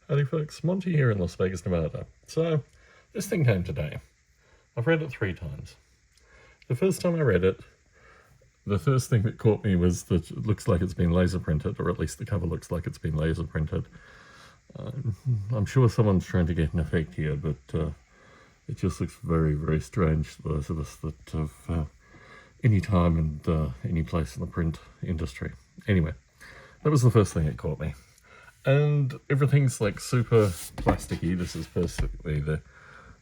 Howdy folks, Monty here in Las Vegas, Nevada. So, this thing came today. I've read it 3 times. The first time I read it, the first thing that caught me was that it looks like it's been laser printed, or at least the cover looks like it's been laser printed. I'm sure someone's trying to get an effect here, but it just looks very, very strange to those of us that have any time and any place in the print industry. Anyway, that was the first thing that caught me. And everything's like super plasticky. This is basically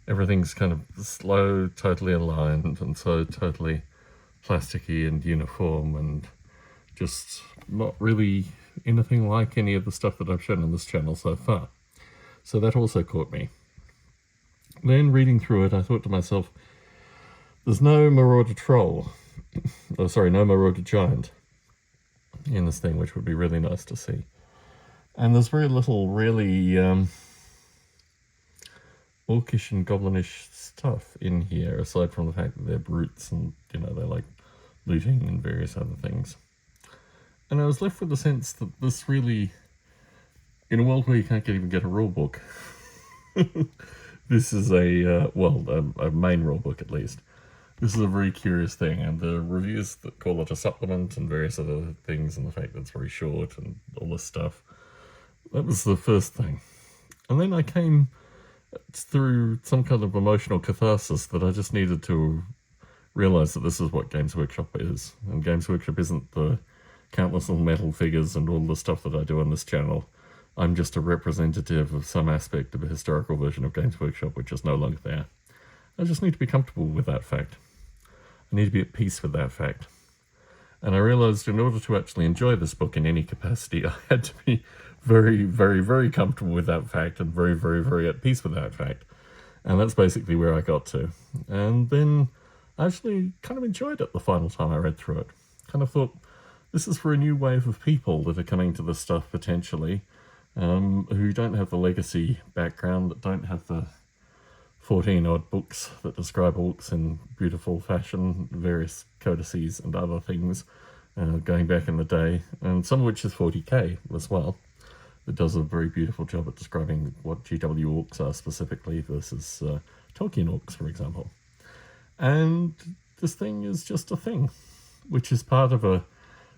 everything's kind of slow, totally aligned, and so totally plasticky and uniform, and just not really anything like any of the stuff that I've shown on this channel so far. So that also caught me. Then reading through it, I thought to myself, there's no Marauder Troll, oh sorry, no Marauder Giant in this thing, which would be really nice to see. And there's very little really orcish and goblinish stuff in here, aside from the fact that they're brutes and, you know, they like looting and various other things. And I was left with the sense that this really, in a world where you can't even get a rule book, this is a main rule book at least. This is a very curious thing, and the reviews that call it a supplement and various other things, and the fact that it's very short and all this stuff, that was the first thing. And then I came through some kind of emotional catharsis that I just needed to realize that this is what Games Workshop is. And Games Workshop isn't the countless little metal figures and all the stuff that I do on this channel. I'm just a representative of some aspect of a historical version of Games Workshop which is no longer there. I just need to be comfortable with that fact. I need to be at peace with that fact. And I realized in order to actually enjoy this book in any capacity, I had to be very, very, very comfortable with that fact and very, very, very at peace with that fact. And that's basically where I got to. And then I actually kind of enjoyed it the final time I read through it. Kind of thought, this is for a new wave of people that are coming to this stuff potentially, who don't have the legacy background, that don't have the 14 odd books that describe orcs in beautiful fashion, various codices and other things, going back in the day, and some of which is 40k as well. It does a very beautiful job at describing what GW orcs are specifically versus Tolkien orcs, for example. And this thing is just a thing, which is part of a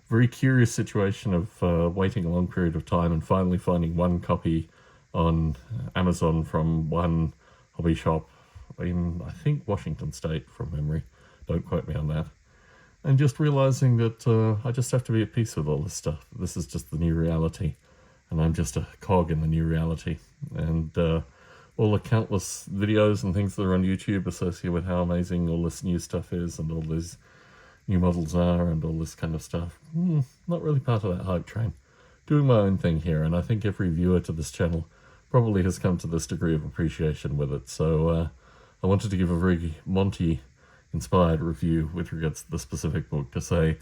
very curious situation of waiting a long period of time and finally finding one copy on Amazon from one hobby shop in, I think, Washington State from memory. Don't quote me on that. And just realizing that I just have to be at peace with all this stuff. This is just the new reality. And I'm just a cog in the new reality. And all the countless videos and things that are on YouTube associated with how amazing all this new stuff is and all these new models are and all this kind of stuff. Not really part of that hype train. Doing my own thing here, and I think every viewer to this channel probably has come to this degree of appreciation with it. So I wanted to give a very Monty-inspired review with regards to the specific book to say,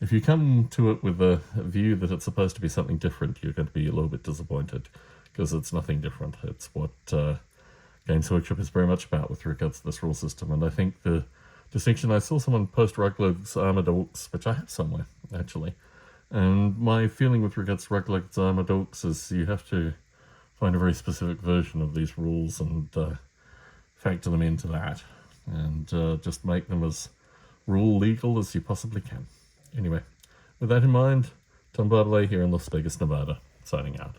if you come to it with a view that it's supposed to be something different, you're going to be a little bit disappointed, because it's nothing different. It's what Games Workshop is very much about with regards to this rule system. And I think the distinction, I saw someone post Rugleg's Armoured Orcs, which I have somewhere, actually. And my feeling with regards to Rugleg's Armoured Orcs is you have to find a very specific version of these rules and factor them into that. And just make them as rule legal as you possibly can. Anyway, with that in mind, Tom Bartley here in Las Vegas, Nevada, signing out.